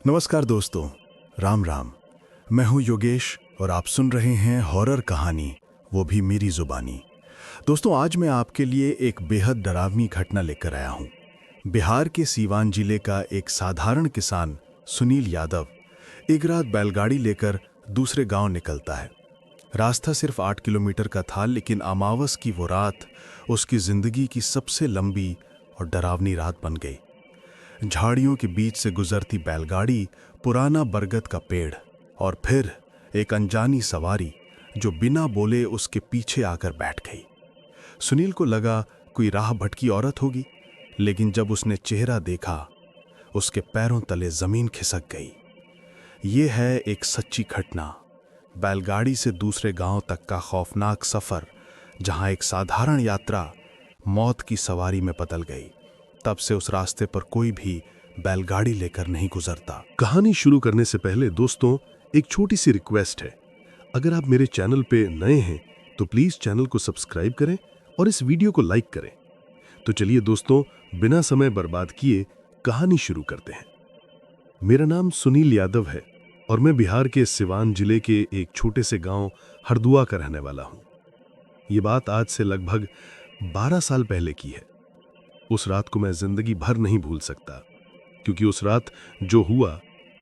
नमस्कार दोस्तों, राम राम। मैं हूं योगेश और आप सुन रहे हैं हॉरर कहानी, वो भी मेरी जुबानी। दोस्तों, आज मैं आपके लिए एक बेहद डरावनी घटना लेकर आया हूं। बिहार के सीवान जिले का एक साधारण किसान सुनील यादव एक रात बैलगाड़ी लेकर दूसरे गांव निकलता है। रास्ता सिर्फ 8 किलोमीटर का था, लेकिन अमावस की वो रात उसकी जिंदगी की सबसे लंबी और डरावनी रात बन गई। झाड़ियों के बीच से गुजरती बैलगाड़ी, पुराना बरगद का पेड़ और फिर एक अनजानी सवारी जो बिना बोले उसके पीछे आकर बैठ गई। सुनील को लगा कोई राह भटकी औरत होगी, लेकिन जब उसने चेहरा देखा, उसके पैरों तले जमीन खिसक गई। ये है एक सच्ची घटना, बैलगाड़ी से दूसरे गांव तक का खौफनाक सफर, जहां एक साधारण यात्रा मौत की सवारी में बदल गई। तब से उस रास्ते पर कोई भी बैलगाड़ी लेकर नहीं गुजरता। कहानी शुरू करने से पहले दोस्तों, एक छोटी सी रिक्वेस्ट है। अगर आप मेरे चैनल पे नए हैं तो प्लीज चैनल को सब्सक्राइब करें और इस वीडियो को लाइक करें। तो चलिए दोस्तों, बिना समय बर्बाद किए कहानी शुरू करते हैं। मेरा नाम सुनील यादव है और मैं बिहार के सिवान जिले के एक छोटे से गांव हरदुआ का रहने वाला हूं। ये बात आज से लगभग 12 साल पहले की है। उस रात को मैं जिंदगी भर नहीं भूल सकता, क्योंकि उस रात जो हुआ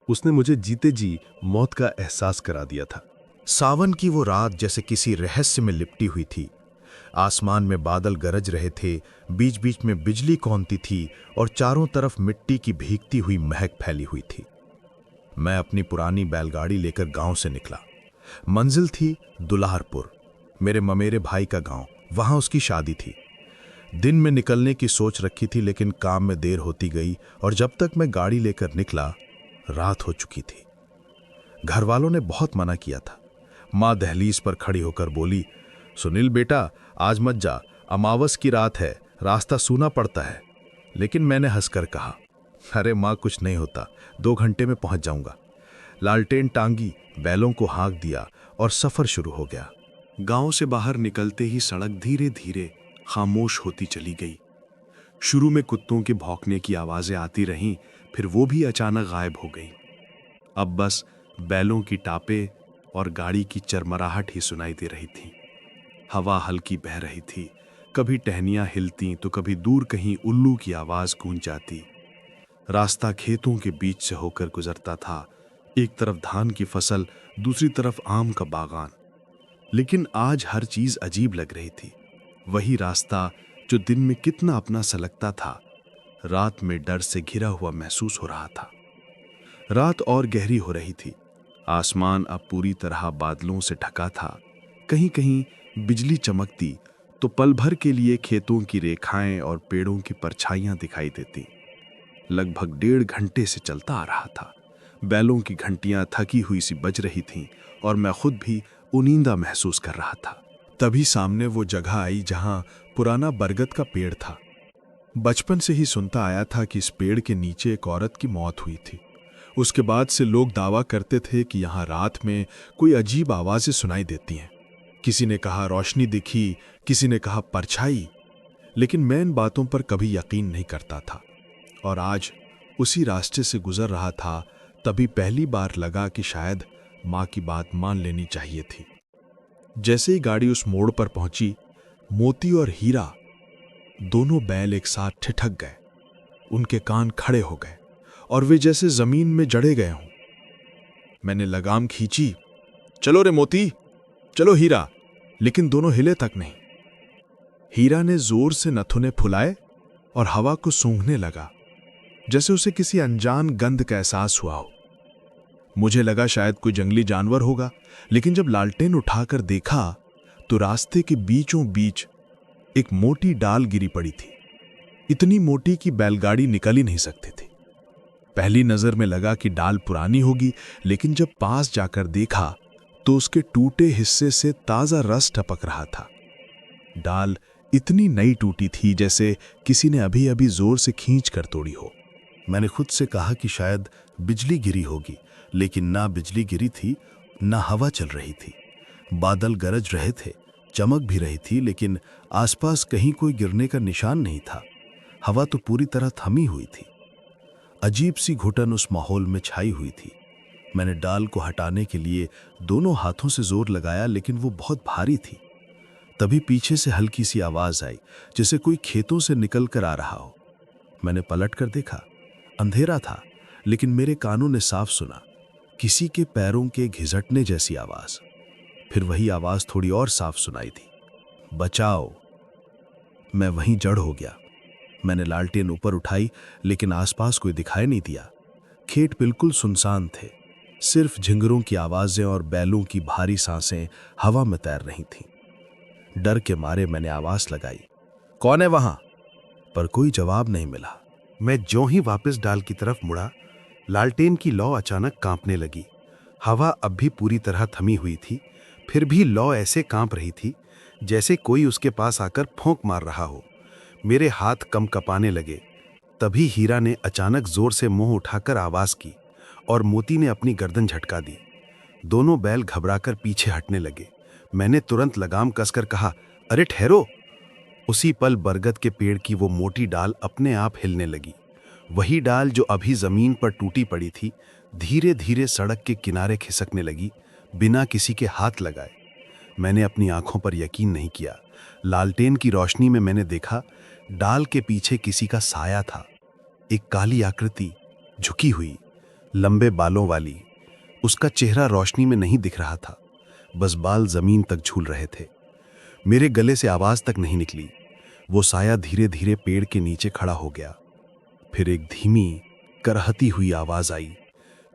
उसने मुझे जीते जी मौत का एहसास करा दिया था। सावन की वो रात जैसे किसी रहस्य में लिपटी हुई थी। आसमान में बादल गरज रहे थे, बीच बीच में बिजली कौंधती थी और चारों तरफ मिट्टी की भीगती हुई महक फैली हुई थी। मैं अपनी पुरानी बैलगाड़ी लेकर गांव से निकला। मंजिल थी दुल्हारपुर, मेरे ममेरे भाई का गांव। वहां उसकी शादी थी। दिन में निकलने की सोच रखी थी, लेकिन काम में देर होती गई और जब तक मैं गाड़ी लेकर निकला, रात हो चुकी थी। घर वालों ने बहुत मना किया था। माँ दहलीज पर खड़ी होकर बोली, सुनील बेटा, आज मत जा, अमावस की रात है, रास्ता सूना पड़ता है। लेकिन मैंने हंसकर कहा, अरे माँ, कुछ नहीं होता, 2 घंटे में पहुंच जाऊंगा। लालटेन टांगी, बैलों को हाँक दिया और सफर शुरू हो गया। गांव से बाहर निकलते ही सड़क धीरे धीरे खामोश होती चली गई। शुरू में कुत्तों के भौंकने की आवाजें आती रहीं, फिर वो भी अचानक गायब हो गई। अब बस बैलों की टापे और गाड़ी की चरमराहट ही सुनाई दे रही थी। हवा हल्की बह रही थी, कभी टहनियां हिलती तो कभी दूर कहीं उल्लू की आवाज गूंज जाती। रास्ता खेतों के बीच से होकर गुजरता था। एक तरफ धान की फसल, दूसरी तरफ आम का बागान। लेकिन आज हर चीज अजीब लग रही थी। वही रास्ता जो दिन में कितना अपना सा लगता था, रात में डर से घिरा हुआ महसूस हो रहा था। रात और गहरी हो रही थी। आसमान अब पूरी तरह बादलों से ढका था। कहीं कहीं बिजली चमकती तो पल भर के लिए खेतों की रेखाएं और पेड़ों की परछाइयां दिखाई देती। लगभग 1.5 घंटे से चलता आ रहा था। बैलों की घंटियां थकी हुई सी बज रही थीं और मैं खुद भी उनींदा महसूस कर रहा था। तभी सामने वो जगह आई जहां पुराना बरगद का पेड़ था। बचपन से ही सुनता आया था कि इस पेड़ के नीचे एक औरत की मौत हुई थी। उसके बाद से लोग दावा करते थे कि यहाँ रात में कोई अजीब आवाजें सुनाई देती हैं। किसी ने कहा रोशनी दिखी, किसी ने कहा परछाई, लेकिन मैं इन बातों पर कभी यकीन नहीं करता था। और आज उसी रास्ते से गुजर रहा था, तभी पहली बार लगा कि शायद माँ की बात मान लेनी चाहिए थी। जैसे ही गाड़ी उस मोड़ पर पहुंची, मोती और हीरा दोनों बैल एक साथ ठिठक गए। उनके कान खड़े हो गए और वे जैसे जमीन में जड़े गए हों। मैंने लगाम खींची, चलो रे मोती, चलो हीरा, लेकिन दोनों हिले तक नहीं। हीरा ने जोर से नथुने फुलाए और हवा को सूंघने लगा, जैसे उसे किसी अनजान गंध का एहसास हुआ हो। मुझे लगा शायद कोई जंगली जानवर होगा, लेकिन जब लालटेन उठाकर देखा तो रास्ते के बीचों बीच एक मोटी डाल गिरी पड़ी थी। इतनी मोटी कि बैलगाड़ी निकल ही नहीं सकती थी। पहली नजर में लगा कि डाल पुरानी होगी, लेकिन जब पास जाकर देखा तो उसके टूटे हिस्से से ताजा रस टपक रहा था। डाल इतनी नई टूटी थी जैसे किसी ने अभी अभी जोर से खींच कर तोड़ी हो। मैंने खुद से कहा कि शायद बिजली गिरी होगी, लेकिन ना बिजली गिरी थी, ना हवा चल रही थी। बादल गरज रहे थे, चमक भी रही थी, लेकिन आसपास कहीं कोई गिरने का निशान नहीं था। हवा तो पूरी तरह थमी हुई थी। अजीब सी घुटन उस माहौल में छाई हुई थी। मैंने डाल को हटाने के लिए दोनों हाथों से जोर लगाया, लेकिन वो बहुत भारी थी। तभी पीछे से हल्की सी आवाज आई, जैसे कोई खेतों से निकल कर आ रहा हो। मैंने पलट कर देखा। अंधेरा था, लेकिन मेरे कानों ने साफ सुना किसी के पैरों के घिसटने जैसी आवाज। फिर वही आवाज थोड़ी और साफ सुनाई दी, बचाओ। मैं वहीं जड़ हो गया। मैंने लालटेन ऊपर उठाई, लेकिन आसपास कोई दिखाई नहीं दिया। खेत बिल्कुल सुनसान थे। सिर्फ झिंगरों की आवाजें और बैलों की भारी सांसें हवा में तैर रही थीं। डर के मारे मैंने आवाज लगाई, कौन है वहां? पर कोई जवाब नहीं मिला। मैं ज्यों ही वापस डाल की तरफ मुड़ा, लालटेन की लौ अचानक कांपने लगी। हवा अब भी पूरी तरह थमी हुई थी, फिर भी लौ ऐसे कांप रही थी जैसे कोई उसके पास आकर फौंक मार रहा हो। मेरे हाथ कंपकपाने लगे। तभी हीरा ने अचानक जोर से मुंह उठाकर आवाज की और मोती ने अपनी गर्दन झटका दी। दोनों बैल घबराकर पीछे हटने लगे। मैंने तुरंत लगाम कसकर कहा, अरे ठहरो। उसी पल बरगद के पेड़ की वो मोटी डाल अपने आप हिलने लगी। वही डाल जो अभी जमीन पर टूटी पड़ी थी, धीरे धीरे सड़क के किनारे खिसकने लगी, बिना किसी के हाथ लगाए। मैंने अपनी आंखों पर यकीन नहीं किया। लालटेन की रोशनी में मैंने देखा, डाल के पीछे किसी का साया था। एक काली आकृति, झुकी हुई, लंबे बालों वाली। उसका चेहरा रोशनी में नहीं दिख रहा था, बस बाल जमीन तक झूल रहे थे। मेरे गले से आवाज तक नहीं निकली। वो साया धीरे धीरे पेड़ के नीचे खड़ा हो गया। फिर एक धीमी करहती हुई आवाज आई,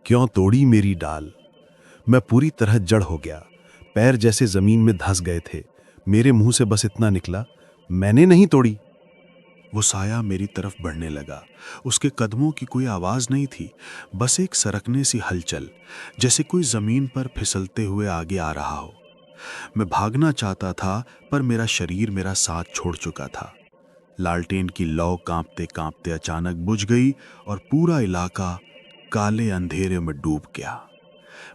क्यों तोड़ी मेरी डाल? मैं पूरी तरह जड़ हो गया। पैर जैसे जमीन में धंस गए थे। मेरे मुंह से बस इतना निकला, मैंने नहीं तोड़ी। वो साया मेरी तरफ बढ़ने लगा। उसके कदमों की कोई आवाज नहीं थी, बस एक सरकने सी हलचल, जैसे कोई जमीन पर फिसलते हुए आगे आ रहा हो। मैं भागना चाहता था, पर मेरा शरीर मेरा साथ छोड़ चुका था। लालटेन की लौ कांपते कांपते अचानक बुझ गई और पूरा इलाका काले अंधेरे में डूब गया।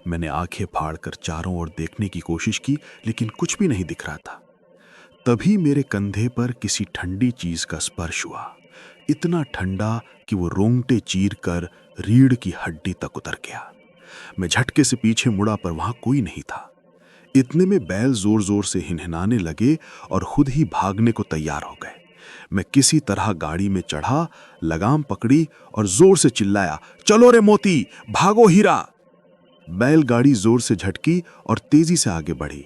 मैंने आंखें फाड़कर चारों ओर देखने की कोशिश की, लेकिन कुछ भी नहीं दिख रहा था। तभी मेरे कंधे पर किसी ठंडी चीज का स्पर्श हुआ, इतना ठंडा कि वो रोंगटे चीर कर रीढ़ की हड्डी तक उतर गया। मैं झटके से पीछे मुड़ा, पर वहां कोई नहीं था। इतने में बैल जोर जोर से हिनहिनाने लगे और खुद ही भागने को तैयार हो गए। मैं किसी तरह गाड़ी में चढ़ा, लगाम पकड़ी और जोर से चिल्लाया, चलो रे मोती, भागो हीरा। बैलगाड़ी जोर से झटकी और तेजी से आगे बढ़ी।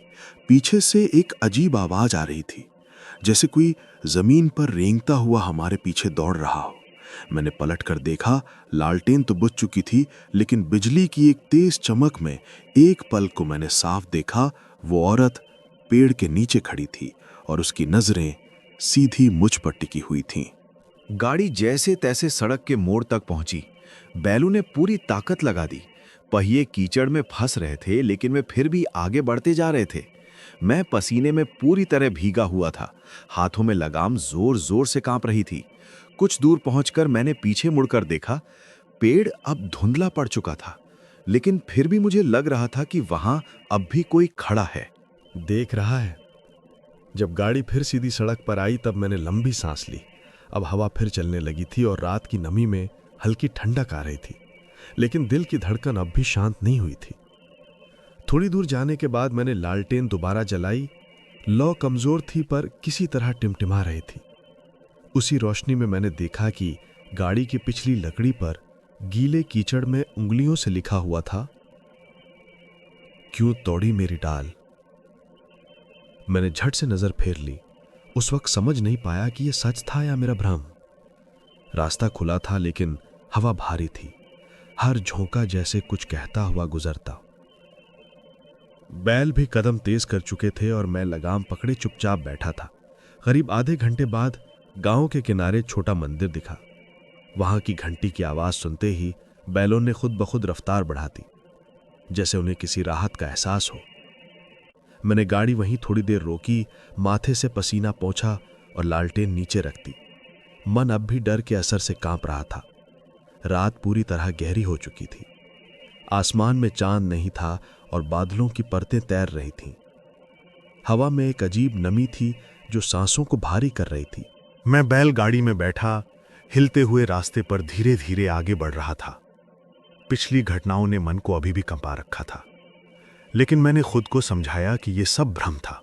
पीछे से एक अजीब आवाज आ रही थी, जैसे कोई जमीन पर रेंगता हुआ हमारे पीछे दौड़ रहा हो। मैंने पलट कर देखा, लालटेन तो बुझ चुकी थी, लेकिन बिजली की एक तेज चमक में एक पल को मैंने साफ देखा। वो औरत पेड़ के नीचे खड़ी थी और उसकी नजरें सीधी मुझ पर टिकी हुई थीं। गाड़ी जैसे तैसे सड़क के मोड़ तक पहुंची। बैलों ने पूरी ताकत लगा दी। पहिए कीचड़ में फंस रहे थे, लेकिन वे फिर भी आगे बढ़ते जा रहे थे। मैं पसीने में पूरी तरह भीगा हुआ था। हाथों में लगाम जोर जोर से कांप रही थी। कुछ दूर पहुंचकर मैंने पीछे मुड़कर देखा। पेड़ अब धुंधला पड़ चुका था, लेकिन फिर भी मुझे लग रहा था कि वहां अब भी कोई खड़ा है। देख रहा है? जब गाड़ी फिर सीधी सड़क पर आई, तब मैंने लंबी सांस ली। अब हवा फिर चलने लगी थी और रात की नमी में हल्की ठंडक आ रही थी, लेकिन दिल की धड़कन अब भी शांत नहीं हुई थी। थोड़ी दूर जाने के बाद मैंने लालटेन दोबारा जलाई। लौ कमजोर थी, पर किसी तरह टिमटिमा रही थी। उसी रोशनी में मैंने देखा कि गाड़ी की पिछली लकड़ी पर गीले कीचड़ में उंगलियों से लिखा हुआ था, क्यों तोड़ी मेरी डाल। मैंने झट से नजर फेर ली। उस वक्त समझ नहीं पाया कि यह सच था या मेरा भ्रम। रास्ता खुला था, लेकिन हवा भारी थी। हर झोंका जैसे कुछ कहता हुआ गुजरता। बैल भी कदम तेज कर चुके थे और मैं लगाम पकड़े चुपचाप बैठा था। करीब आधे घंटे बाद गांव के किनारे छोटा मंदिर दिखा। वहां की घंटी की आवाज सुनते ही बैलों ने खुद ब खुद रफ्तार बढ़ा दी, जैसे उन्हें किसी राहत का एहसास हो। मैंने गाड़ी वहीं थोड़ी देर रोकी, माथे से पसीना पोंछा और लालटेन नीचे रख दी। मन अब भी डर के असर से कांप रहा था। रात पूरी तरह गहरी हो चुकी थी। आसमान में चांद नहीं था और बादलों की परतें तैर रही थीं। हवा में एक अजीब नमी थी जो सांसों को भारी कर रही थी। मैं बैलगाड़ी में बैठा, हिलते हुए रास्ते पर धीरे धीरे आगे बढ़ रहा था। पिछली घटनाओं ने मन को अभी भी कंपा रखा था, लेकिन मैंने खुद को समझाया कि यह सब भ्रम था,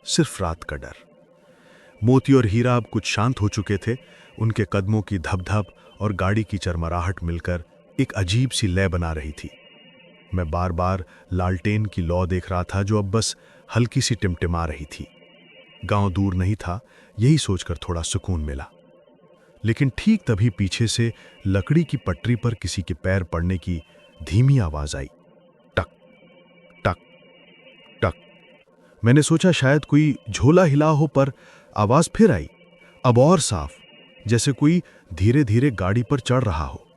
सिर्फ रात का डर। मोती और हीरा अब कुछ शांत हो चुके थे। उनके कदमों की धप-धप और गाड़ी की चरमराहट मिलकर एक अजीब सी लय बना रही थी। मैं बार बार लालटेन की लौ देख रहा था, जो अब बस हल्की सी टिमटिमा रही थी। गांव दूर नहीं था, यही सोचकर थोड़ा सुकून मिला। लेकिन ठीक तभी पीछे से लकड़ी की पटरी पर किसी के पैर पड़ने की धीमी आवाज आई। टक टक टक। मैंने सोचा शायद कोई झोला हिला हो, पर आवाज फिर आई, अब और साफ, जैसे कोई धीरे धीरे गाड़ी पर चढ़ रहा हो।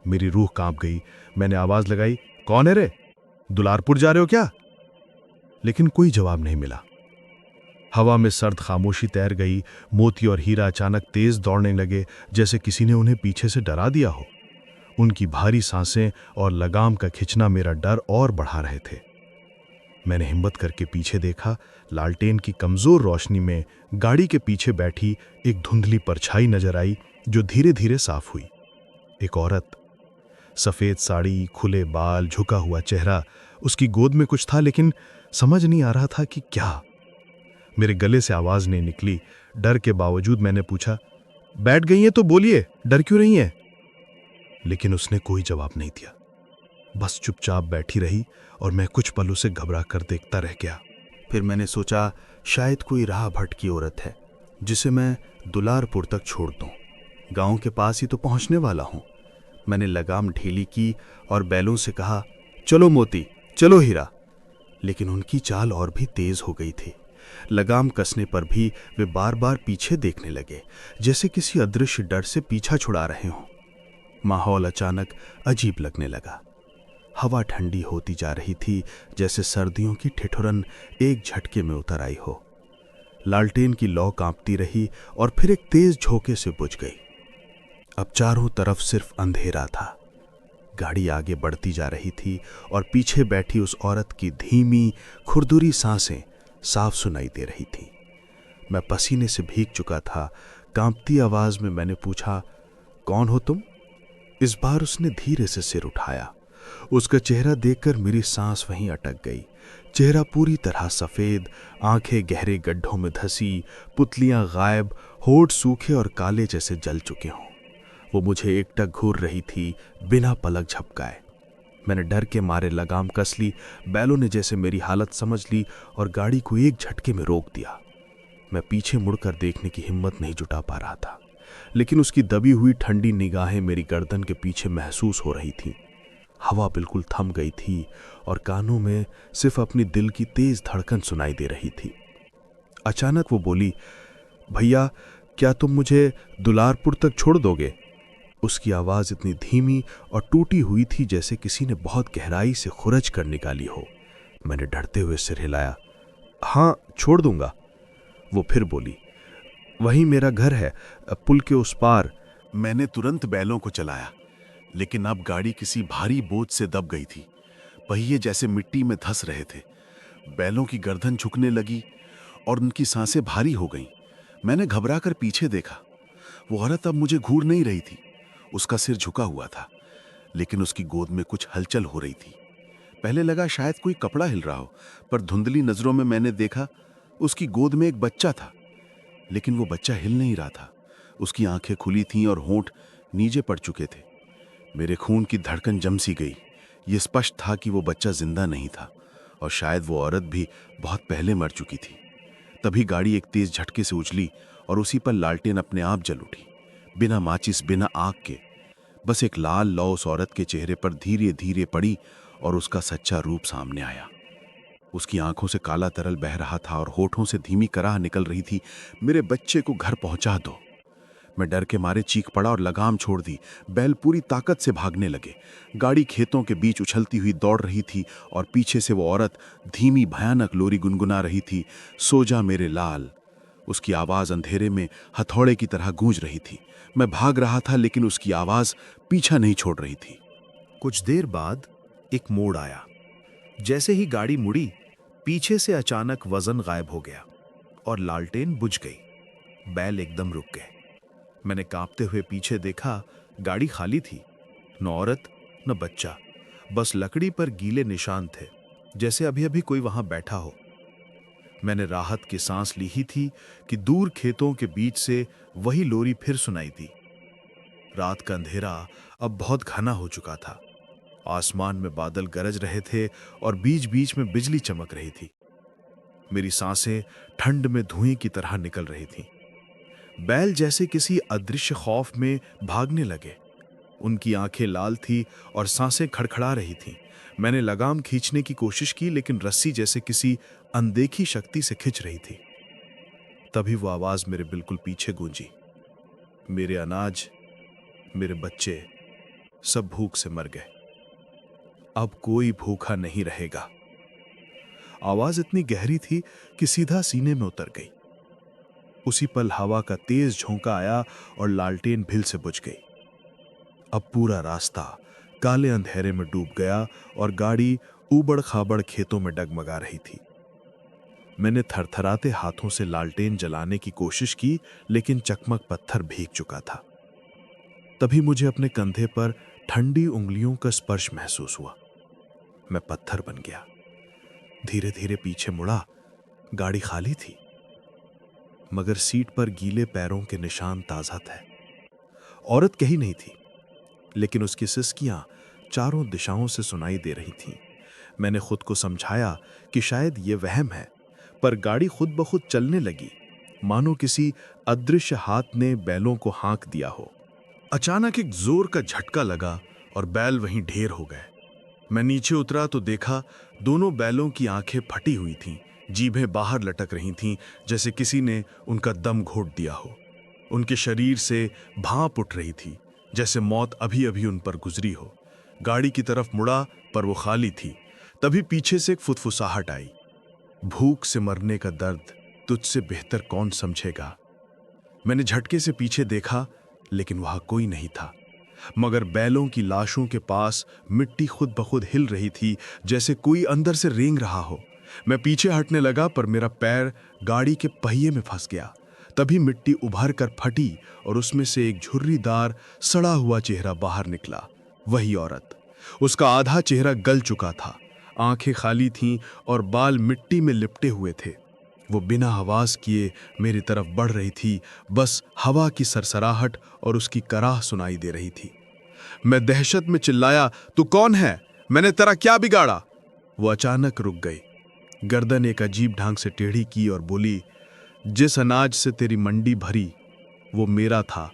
मेरी रूह कांप गई। मैंने आवाज लगाई, कौन है रे? दुलारपुर जा रहे हो क्या? लेकिन कोई जवाब नहीं मिला। हवा में सर्द खामोशी तैर गई। मोती और हीरा अचानक तेज दौड़ने लगे, जैसे किसी ने उन्हें पीछे से डरा दिया हो। उनकी भारी सांसें और लगाम का खिंचना मेरा डर और बढ़ा रहे थे। मैंने हिम्मत करके पीछे देखा। लालटेन की कमजोर रोशनी में गाड़ी के पीछे बैठी एक धुंधली परछाई नजर आई, जो धीरे धीरे साफ हुई। एक औरत, सफेद साड़ी, खुले बाल, झुका हुआ चेहरा। उसकी गोद में कुछ था, लेकिन समझ नहीं आ रहा था कि क्या। मेरे गले से आवाज नहीं निकली। डर के बावजूद मैंने पूछा, बैठ गई हैं तो बोलिए, डर क्यों रही हैं? लेकिन उसने कोई जवाब नहीं दिया, बस चुपचाप बैठी रही और मैं कुछ पल उसे घबरा कर देखता रह गया। फिर मैंने सोचा शायद कोई राह भटकी औरत है, जिसे मैं दुलारपुर तक छोड़ दूं। गांव के पास ही तो पहुंचने वाला हूं। मैंने लगाम ढीली की और बैलों से कहा, चलो मोती, चलो हीरा। लेकिन उनकी चाल और भी तेज हो गई थी। लगाम कसने पर भी वे बार बार पीछे देखने लगे, जैसे किसी अदृश्य डर से पीछा छुड़ा रहे हों। माहौल अचानक अजीब लगने लगा। हवा ठंडी होती जा रही थी, जैसे सर्दियों की ठिठुरन एक झटके में उतर आई हो। लालटेन की लौ कांपती रही और फिर एक तेज झोंके से बुझ गई। अब चारों तरफ सिर्फ अंधेरा था। गाड़ी आगे बढ़ती जा रही थी और पीछे बैठी उस औरत की धीमी खुरदुरी सांसें साफ सुनाई दे रही थी। मैं पसीने से भीग चुका था। कांपती आवाज में मैंने पूछा, कौन हो तुम? इस बार उसने धीरे से सिर उठाया। उसका चेहरा देखकर मेरी सांस वहीं अटक गई। चेहरा पूरी तरह सफेद, आंखें गहरे गड्ढों में धसी, पुतलियां गायब, होठ सूखे और काले जैसे जल चुके हों। वो मुझे एकटक घूर रही थी, बिना पलक झपकाए। मैंने डर के मारे लगाम कस ली। बैलों ने जैसे मेरी हालत समझ ली और गाड़ी को एक झटके में रोक दिया। मैं पीछे मुड़कर देखने की हिम्मत नहीं जुटा पा रहा था, लेकिन उसकी दबी हुई ठंडी निगाहें मेरी गर्दन के पीछे महसूस हो रही थीं। हवा बिल्कुल थम गई थी और कानों में सिर्फ अपनी दिल की तेज धड़कन सुनाई दे रही थी। अचानक वो बोली, भैया, क्या तुम मुझे दुलारपुर तक छोड़ दोगे? उसकी आवाज इतनी धीमी और टूटी हुई थी, जैसे किसी ने बहुत गहराई से खुरच कर निकाली हो। मैंने डरते हुए सिर हिलाया। हाँ, छोड़ दूंगा। वो फिर बोली, वहीं मेरा घर है, पुल के उस पार। मैंने तुरंत बैलों को चलाया, लेकिन अब गाड़ी किसी भारी बोझ से दब गई थी। पहिए जैसे मिट्टी में धंस रहे थे। बैलों की गर्दन झुकने लगी और उनकी सांसें भारी हो गईं। मैंने घबरा कर पीछे देखा। वो औरत अब मुझे घूर नहीं रही थी। उसका सिर झुका हुआ था, लेकिन उसकी गोद में कुछ हलचल हो रही थी। पहले लगा शायद कोई कपड़ा हिल रहा हो, पर धुंधली नजरों में मैंने देखा उसकी गोद में एक बच्चा था। लेकिन वो बच्चा हिल नहीं रहा था। उसकी आंखें खुली थीं और होंठ नीचे पड़ चुके थे। मेरे खून की धड़कन जम सी गई। ये स्पष्ट था कि वो बच्चा जिंदा नहीं था और शायद वो औरत भी बहुत पहले मर चुकी थी। तभी गाड़ी एक तेज झटके से उछली और उसी पर लालटेन अपने आप जल उठी, बिना माचिस, बिना आग के। बस एक लाल लौ उस औरत के चेहरे पर धीरे धीरे पड़ी और उसका सच्चा रूप सामने आया। उसकी आंखों से काला तरल बह रहा था और होठों से धीमी कराह निकल रही थी, मेरे बच्चे को घर पहुंचा दो। मैं डर के मारे चीख पड़ा और लगाम छोड़ दी। बैल पूरी ताकत से भागने लगे। गाड़ी खेतों के बीच उछलती हुई दौड़ रही थी और पीछे से वो औरत धीमी भयानक लोरी गुनगुना रही थी, सो जा मेरे लाल। उसकी आवाज अंधेरे में हथौड़े की तरह गूंज रही थी। मैं भाग रहा था, लेकिन उसकी आवाज पीछा नहीं छोड़ रही थी। कुछ देर बाद एक मोड़ आया। जैसे ही गाड़ी मुड़ी, पीछे से अचानक वजन गायब हो गया और लालटेन बुझ गई। बैल एकदम रुक गए। मैंने कांपते हुए पीछे देखा, गाड़ी खाली थी। न औरत न बच्चा, बस लकड़ी पर गीले निशान थे, जैसे अभी अभी कोई वहां बैठा हो। मैंने राहत की सांस ली ही थी कि दूर खेतों के बीच से वही लोरी फिर सुनाई दी। रात का अंधेरा अब बहुत घना हो चुका था। आसमान में बादल गरज रहे थे और बीच बीच में बिजली चमक रही थी। मेरी सांसें ठंड में धुएं की तरह निकल रही थीं। बैल जैसे किसी अदृश्य खौफ में भागने लगे। उनकी आंखें लाल थी और सांसें खड़खड़ा रही थीं। मैंने लगाम खींचने की कोशिश की, लेकिन रस्सी जैसे किसी अनदेखी शक्ति से खिंच रही थी। तभी वो आवाज मेरे बिल्कुल पीछे गूंजी। मेरे अनाज, मेरे बच्चे सब भूख से मर गए। अब कोई भूखा नहीं रहेगा। आवाज इतनी गहरी थी कि सीधा सीने में उतर गई। उसी पल हवा का तेज झोंका आया और लालटेन भिल से बुझ गई। अब पूरा रास्ता काले अंधेरे में डूब गया और गाड़ी ऊबड़ खाबड़ खेतों में डगमगा रही थी। मैंने थरथराते हाथों से लालटेन जलाने की कोशिश की, लेकिन चकमक पत्थर भीग चुका था। तभी मुझे अपने कंधे पर ठंडी उंगलियों का स्पर्श महसूस हुआ। मैं पत्थर बन गया। धीरे धीरे पीछे मुड़ा। गाड़ी खाली थी, मगर सीट पर गीले पैरों के निशान ताजा थे। औरत कहीं नहीं थी, लेकिन उसकी सिसकियां चारों दिशाओं से सुनाई दे रही थीं। मैंने खुद को समझाया कि शायद ये वहम है, पर गाड़ी खुद ब खुद चलने लगी, मानो किसी अदृश्य हाथ ने बैलों को हाँक दिया हो। अचानक एक जोर का झटका लगा और बैल वहीं ढेर हो गए। मैं नीचे उतरा तो देखा दोनों बैलों की आंखें फटी हुई थीं, जीभें बाहर लटक रही थीं, जैसे किसी ने उनका दम घोट दिया हो। उनके शरीर से भाप उठ रही थी, जैसे मौत अभी अभी उन पर गुजरी हो। गाड़ी की तरफ मुड़ा, पर वो खाली थी। तभी पीछे से एक फुसफुसाहट आई। भूख से मरने का दर्द तुझसे बेहतर कौन समझेगा। मैंने झटके से पीछे देखा, लेकिन वहां कोई नहीं था, मगर बैलों की लाशों के पास मिट्टी खुद ब खुद हिल रही थी, जैसे कोई अंदर से रेंग रहा हो। मैं पीछे हटने लगा, पर मेरा पैर गाड़ी के पहिए में फंस गया। तभी मिट्टी उभर कर फटी और उसमें से एक झुर्रीदार सड़ा हुआ चेहरा बाहर निकला। वही औरत। उसका आधा चेहरा गल चुका था, आंखें खाली थीं और बाल मिट्टी में लिपटे हुए थे। वो बिना आवाज किए मेरी तरफ बढ़ रही थी। बस हवा की सरसराहट और उसकी कराह सुनाई दे रही थी। मैं दहशत में चिल्लाया, तू कौन है? मैंने तेरा क्या बिगाड़ा? वो अचानक रुक गई, गर्दन एक अजीब ढंग से टेढ़ी की और बोली, जिस अनाज से तेरी मंडी भरी वो मेरा था।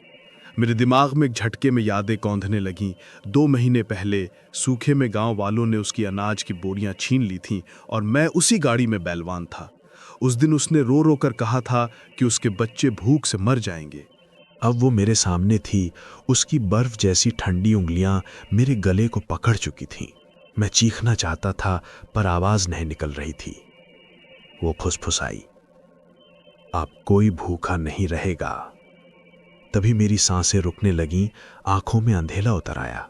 मेरे दिमाग में एक झटके में यादें कौंधने लगीं। 2 महीने पहले सूखे में गांव वालों ने उसकी अनाज की बोरियां छीन ली थीं और मैं उसी गाड़ी में बैलवान था। उस दिन उसने रो रो कर कहा था कि उसके बच्चे भूख से मर जाएंगे। अब वो मेरे सामने थी। उसकी बर्फ जैसी ठंडी उंगलियां मेरे गले को पकड़ चुकी थीं। मैं चीखना चाहता था, पर आवाज नहीं निकल रही थी। वो फुसफुसाई, अब कोई भूखा नहीं रहेगा। तभी मेरी सांसें रुकने लगीं, आंखों में अंधेला उतर आया।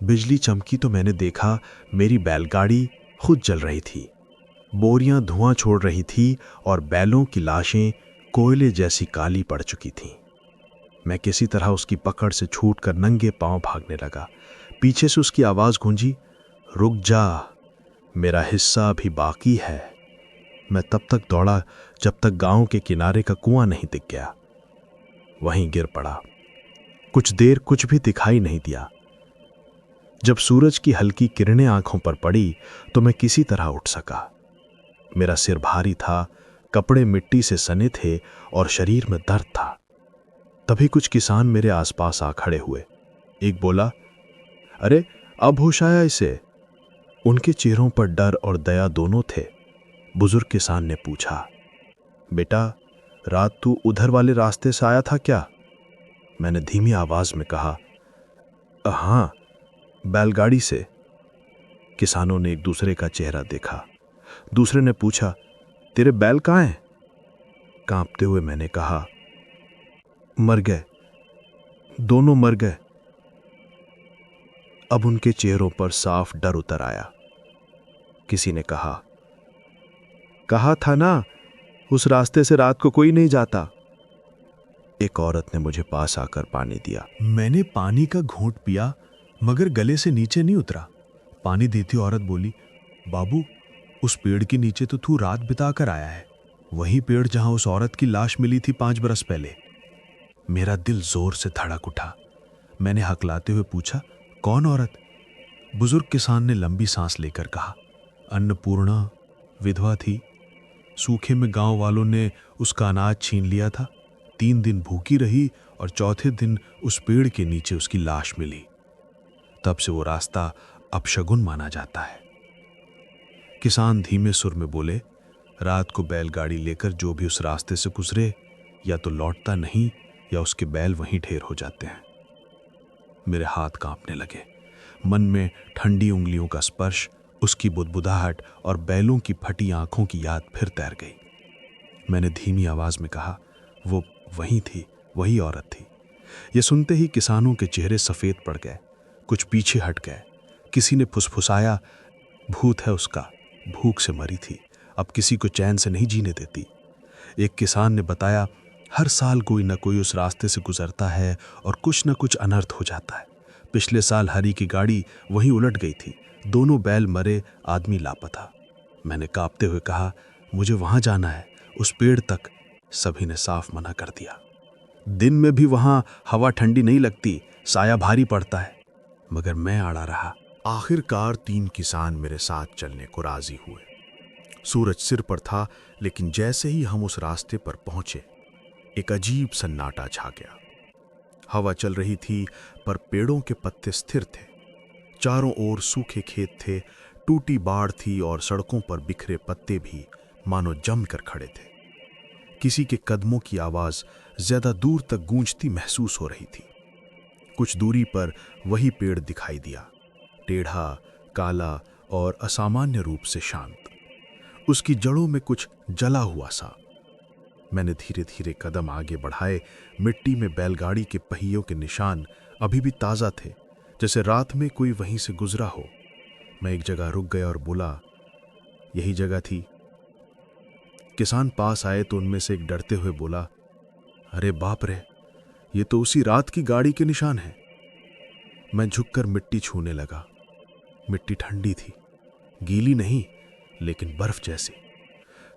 बिजली चमकी तो मैंने देखा मेरी बैलगाड़ी खुद जल रही थी। बोरियां धुआं छोड़ रही थी और बैलों की लाशें कोयले जैसी काली पड़ चुकी थीं। मैं किसी तरह उसकी पकड़ से छूटकर नंगे पांव भागने लगा। पीछे से उसकी आवाज गूंजी, रुक जा, मेरा हिस्सा अभी बाकी है। मैं तब तक दौड़ा जब तक गांव के किनारे का कुआं नहीं दिख गया। वहीं गिर पड़ा। कुछ देर कुछ भी दिखाई नहीं दिया। जब सूरज की हल्की किरणें आंखों पर पड़ी तो मैं किसी तरह उठ सका। मेरा सिर भारी था, कपड़े मिट्टी से सने थे और शरीर में दर्द था। तभी कुछ किसान मेरे आसपास आ खड़े हुए। एक बोला, अरे अब होश आया इसे? उनके चेहरों पर डर और दया दोनों थे। बुजुर्ग किसान ने पूछा, बेटा, रात तू उधर वाले रास्ते से आया था क्या? मैंने धीमी आवाज में कहा, हाँ, बैलगाड़ी से। किसानों ने एक दूसरे का चेहरा देखा। दूसरे ने पूछा, तेरे बैल कहाँ हैं? कांपते हुए मैंने कहा, मर गए, दोनों मर गए। अब उनके चेहरों पर साफ डर उतर आया। किसी ने कहा था ना, उस रास्ते से रात को कोई नहीं जाता। एक औरत ने मुझे पास आकर पानी दिया। मैंने पानी का घूंट पिया मगर गले से नीचे नहीं उतरा। पानी देती औरत बोली, बाबू उस पेड़ के नीचे तो तू रात बिता कर आया है, वही पेड़ जहां उस औरत की लाश मिली थी 5 बरस पहले। मेरा दिल जोर से धड़क उठा। मैंने हकलाते हुए पूछा, कौन औरत? बुजुर्ग किसान ने लंबी सांस लेकर कहा, अन्नपूर्णा, विधवा थी। सूखे में गांव वालों ने उसका अनाज छीन लिया था। 3 दिन भूखी रही और चौथे दिन उस पेड़ के नीचे उसकी लाश मिली। तब से वो रास्ता अपशगुन माना जाता है। किसान धीमे सुर में बोले, रात को बैलगाड़ी लेकर जो भी उस रास्ते से गुजरे या तो लौटता नहीं या उसके बैल वहीं ढेर हो जाते हैं। मेरे हाथ कांपने लगे। मन में ठंडी उंगलियों का स्पर्श, उसकी बुदबुदाहट और बैलों की फटी आंखों की याद फिर तैर गई। मैंने धीमी आवाज में कहा, वो वही थी, वही औरत थी। ये सुनते ही किसानों के चेहरे सफेद पड़ गए, कुछ पीछे हट गए। किसी ने फुसफुसाया, भूत है उसका, भूख से मरी थी, अब किसी को चैन से नहीं जीने देती। एक किसान ने बताया, हर साल कोई न कोई उस रास्ते से गुजरता है और कुछ न कुछ अनर्थ हो जाता है। पिछले साल हरी की गाड़ी वहीं उलट गई थी, दोनों बैल मरे, आदमी लापता। मैंने कांपते हुए कहा, मुझे वहां जाना है, उस पेड़ तक। सभी ने साफ मना कर दिया। दिन में भी वहां हवा ठंडी नहीं लगती, साया भारी पड़ता है। मगर मैं अड़ा रहा। आखिरकार 3 किसान मेरे साथ चलने को राजी हुए। सूरज सिर पर था, लेकिन जैसे ही हम उस रास्ते पर पहुंचे, एक अजीब सन्नाटा छा गया। हवा चल रही थी, पर पेड़ों के पत्ते स्थिर थे। चारों ओर सूखे खेत थे, टूटी बाड़ थी और सड़कों पर बिखरे पत्ते भी मानो जमकर खड़े थे। किसी के कदमों की आवाज ज्यादा दूर तक गूंजती महसूस हो रही थी। कुछ दूरी पर वही पेड़ दिखाई दिया, टेढ़ा, काला और असामान्य रूप से शांत। उसकी जड़ों में कुछ जला हुआ सा। मैंने धीरे धीरे कदम आगे बढ़ाए। मिट्टी में बैलगाड़ी के पहियों के निशान अभी भी ताजा थे, जैसे रात में कोई वहीं से गुजरा हो। मैं एक जगह रुक गया और बोला, यही जगह थी। किसान पास आए तो उनमें से एक डरते हुए बोला, अरे बाप रे, ये तो उसी रात की गाड़ी के निशान हैं। मैं झुककर मिट्टी छूने लगा। मिट्टी ठंडी थी, गीली नहीं, लेकिन बर्फ जैसी।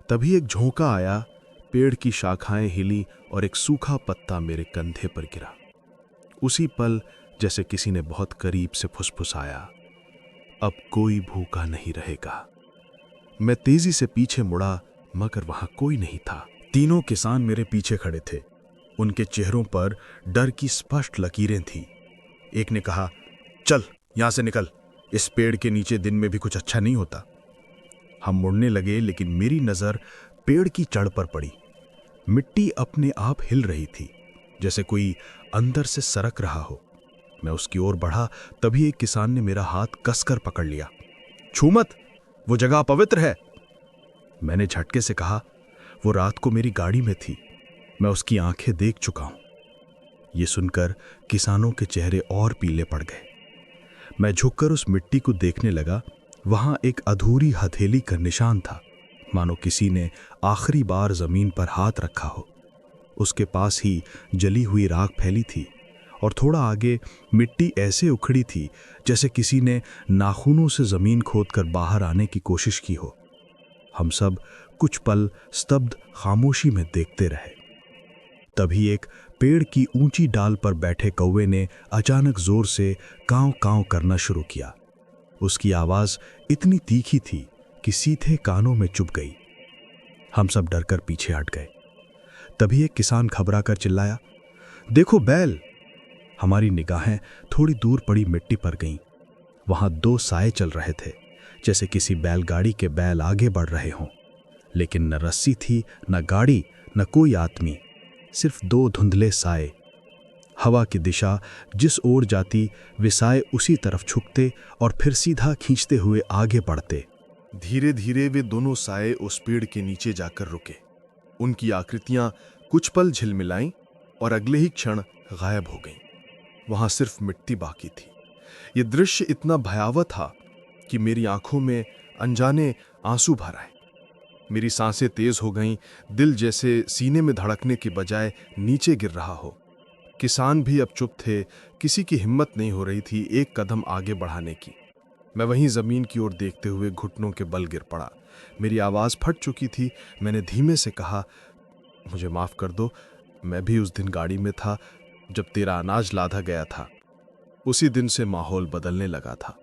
तभी एक झोंका आया, पेड़ की शाखाएं हिली और एक सूखा पत्ता मेरे कंधे पर गिरा। उसी पल जैसे किसी ने बहुत करीब से फुसफुसाया, अब कोई भूखा नहीं रहेगा। मैं तेजी से पीछे मुड़ा, मगर वहां कोई नहीं था। तीनों किसान मेरे पीछे खड़े थे। उनके चेहरों पर डर की स्पष्ट लकीरें थीं। एक ने कहा, चल यहां से निकल, इस पेड़ के नीचे दिन में भी कुछ अच्छा नहीं होता। हम मुड़ने लगे, लेकिन मेरी नजर पेड़ की जड़ पर पड़ी। मिट्टी अपने आप हिल रही थी, जैसे कोई अंदर से सरक रहा हो। मैं उसकी ओर बढ़ा, तभी एक किसान ने मेरा हाथ कसकर पकड़ लिया। छू मत, वो जगह अपवित्र है। मैंने झटके से कहा, वो रात को मेरी गाड़ी में थी, मैं उसकी आंखें देख चुका हूं। ये सुनकर किसानों के चेहरे और पीले पड़ गए। मैं झुककर उस मिट्टी को देखने लगा। वहां एक अधूरी हथेली का निशान था, मानो किसी ने आखिरी बार जमीन पर हाथ रखा हो। उसके पास ही जली हुई राख फैली थी और थोड़ा आगे मिट्टी ऐसे उखड़ी थी जैसे किसी ने नाखूनों से जमीन खोदकर बाहर आने की कोशिश की हो। हम सब कुछ पल स्तब्ध खामोशी में देखते रहे। तभी एक पेड़ की ऊंची डाल पर बैठे कौवे ने अचानक जोर से कांव कांव करना शुरू किया। उसकी आवाज इतनी तीखी थी कि सीधे कानों में चुभ गई। हम सब डरकर पीछे हट गए। तभी एक किसान घबरा कर चिल्लाया, देखो बैल। हमारी निगाहें थोड़ी दूर पड़ी मिट्टी पर गईं। वहां 2 साए चल रहे थे, जैसे किसी बैलगाड़ी के बैल आगे बढ़ रहे हों। लेकिन न रस्सी थी, न गाड़ी, न कोई आदमी, सिर्फ 2 धुंधले साए। हवा की दिशा जिस ओर जाती, वे साए उसी तरफ झुकते और फिर सीधा खींचते हुए आगे बढ़ते। धीरे धीरे वे दोनों साए उस पेड़ के नीचे जाकर रुके। उनकी आकृतियां कुछ पल झिलमिलाईं और अगले ही क्षण गायब हो गईं। वहां सिर्फ मिट्टी बाकी थी। यह दृश्य इतना भयावह था कि मेरी आंखों में अनजाने आंसू भर आए। मेरी सांसें तेज हो गईं, दिल जैसे सीने में धड़कने के बजाय नीचे गिर रहा हो। किसान भी अब चुप थे, किसी की हिम्मत नहीं हो रही थी एक कदम आगे बढ़ाने की। मैं वहीं जमीन की ओर देखते हुए घुटनों के बल गिर पड़ा। मेरी आवाज़ फट चुकी थी। मैंने धीमे से कहा, मुझे माफ़ कर दो, मैं भी उस दिन गाड़ी में था जब तेरा अनाज लादा गया था। उसी दिन से माहौल बदलने लगा था।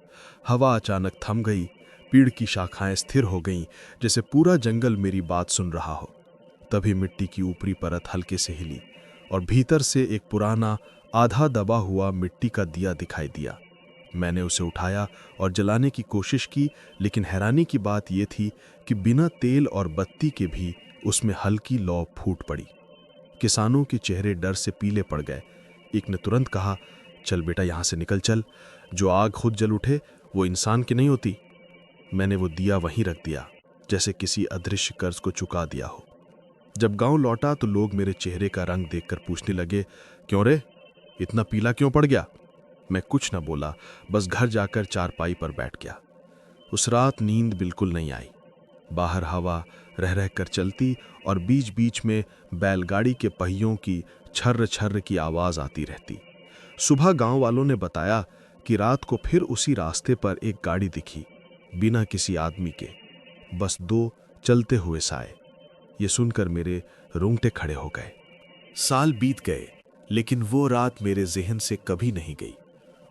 हवा अचानक थम गई, पेड़ की शाखाएं स्थिर हो गईं, जैसे पूरा जंगल मेरी बात सुन रहा हो। तभी मिट्टी की ऊपरी परत हल्के से हिली और भीतर से एक पुराना आधा दबा हुआ मिट्टी का दिया दिखाई दिया। मैंने उसे उठाया और जलाने की कोशिश की, लेकिन हैरानी की बात यह थी कि बिना तेल और बत्ती के भी उसमें हल्की लौ फूट पड़ी। किसानों के चेहरे डर से पीले पड़ गए। एक ने तुरंत कहा, चल बेटा यहाँ से निकल चल, जो आग खुद जल उठे वो इंसान की नहीं होती। मैंने वो दिया वहीं रख दिया, जैसे किसी अदृश्य कर्ज को चुका दिया हो। जब गांव लौटा तो लोग मेरे चेहरे का रंग देखकर पूछने लगे, क्यों रे, इतना पीला क्यों पड़ गया? मैं कुछ न बोला, बस घर जाकर चारपाई पर बैठ गया। उस रात नींद बिल्कुल नहीं आई। बाहर हवा रह रह कर चलती और बीच बीच में बैलगाड़ी के पहियों की छर्र छर्र की आवाज आती रहती। सुबह गांव वालों ने बताया कि रात को फिर उसी रास्ते पर एक गाड़ी दिखी, बिना किसी आदमी के, बस 2 चलते हुए साए। ये सुनकर मेरे रोंगटे खड़े हो गए। साल बीत गए, लेकिन वो रात मेरे जहन से कभी नहीं गई।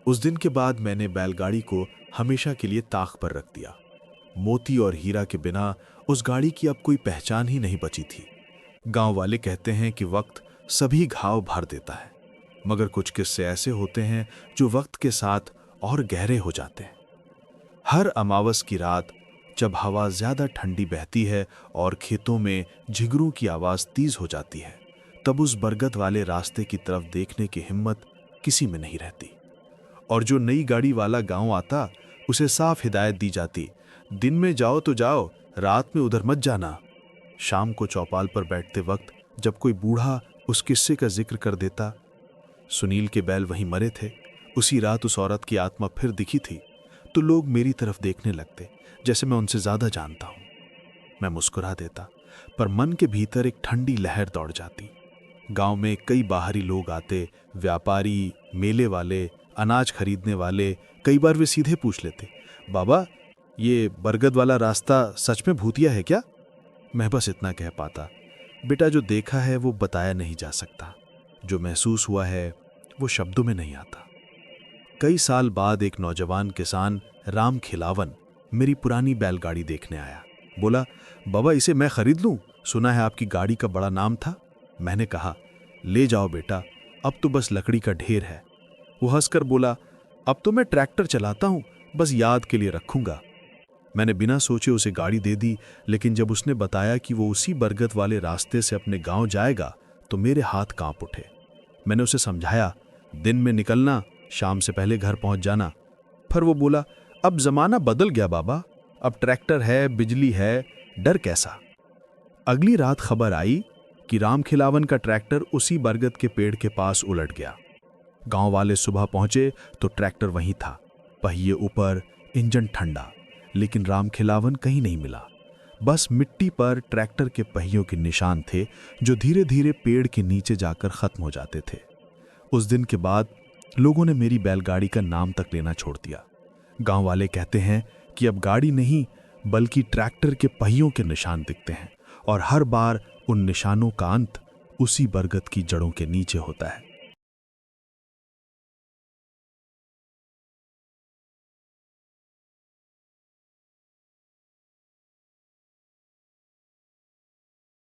उस दिन के बाद मैंने बैलगाड़ी को हमेशा के लिए ताक पर रख दिया। मोती और हीरा के बिना उस गाड़ी की अब कोई पहचान ही नहीं बची थी। गांव वाले कहते हैं कि वक्त सभी घाव भर देता है, मगर कुछ किस्से ऐसे होते हैं जो वक्त के साथ और गहरे हो जाते हैं। हर अमावस की रात जब हवा ज्यादा ठंडी बहती है और खेतों में झिगरों की आवाज तेज हो जाती है, तब उस बरगद वाले रास्ते की तरफ देखने की हिम्मत किसी में नहीं रहती। और जो नई गाड़ी वाला गांव आता, उसे साफ हिदायत दी जाती, दिन में जाओ तो जाओ, रात में उधर मत जाना। शाम को चौपाल पर बैठते वक्त जब कोई बूढ़ा उस किस्से का जिक्र कर देता, सुनील के बैल वहीं मरे थे, उसी रात उस औरत की आत्मा फिर दिखी थी, तो लोग मेरी तरफ देखने लगते जैसे मैं उनसे ज्यादा जानता हूं। मैं मुस्कुरा देता, पर मन के भीतर एक ठंडी लहर दौड़ जाती। गांव में कई बाहरी लोग आते, व्यापारी, मेले वाले, अनाज खरीदने वाले। कई बार वे सीधे पूछ लेते, बाबा ये बरगद वाला रास्ता सच में भूतिया है क्या? मैं बस इतना कह पाता, बेटा जो देखा है वो बताया नहीं जा सकता, जो महसूस हुआ है वो शब्दों में नहीं आता। कई साल बाद एक नौजवान किसान राम खिलावन मेरी पुरानी बैलगाड़ी देखने आया। बोला, बाबा इसे मैं खरीद लूं? सुना है आपकी गाड़ी का बड़ा नाम था। मैंने कहा, ले जाओ बेटा, अब तो बस लकड़ी का ढेर है। वो हंसकर बोला, अब तो मैं ट्रैक्टर चलाता हूं, बस याद के लिए रखूंगा। मैंने बिना सोचे उसे गाड़ी दे दी, लेकिन जब उसने बताया कि वो उसी बरगद वाले रास्ते से अपने गांव जाएगा तो मेरे हाथ कांप उठे। मैंने उसे समझाया, दिन में निकलना, शाम से पहले घर पहुंच जाना। फिर वो बोला, अब जमाना बदल गया बाबा, अब ट्रैक्टर है, बिजली है, डर कैसा। अगली रात खबर आई कि राम खिलावन का ट्रैक्टर उसी बरगद के पेड़ के पास उलट गया। गांव वाले सुबह पहुंचे तो ट्रैक्टर वहीं था, पहिए ऊपर, इंजन ठंडा, लेकिन राम खिलावन कहीं नहीं मिला। बस मिट्टी पर ट्रैक्टर के पहियों के निशान थे, जो धीरे धीरे पेड़ के नीचे जाकर खत्म हो जाते थे। उस दिन के बाद लोगों ने मेरी बैलगाड़ी का नाम तक लेना छोड़ दिया। गांव वाले कहते हैं कि अब गाड़ी नहीं बल्कि ट्रैक्टर के पहियों के निशान दिखते हैं, और हर बार उन निशानों का अंत उसी बरगद की जड़ों के नीचे होता है।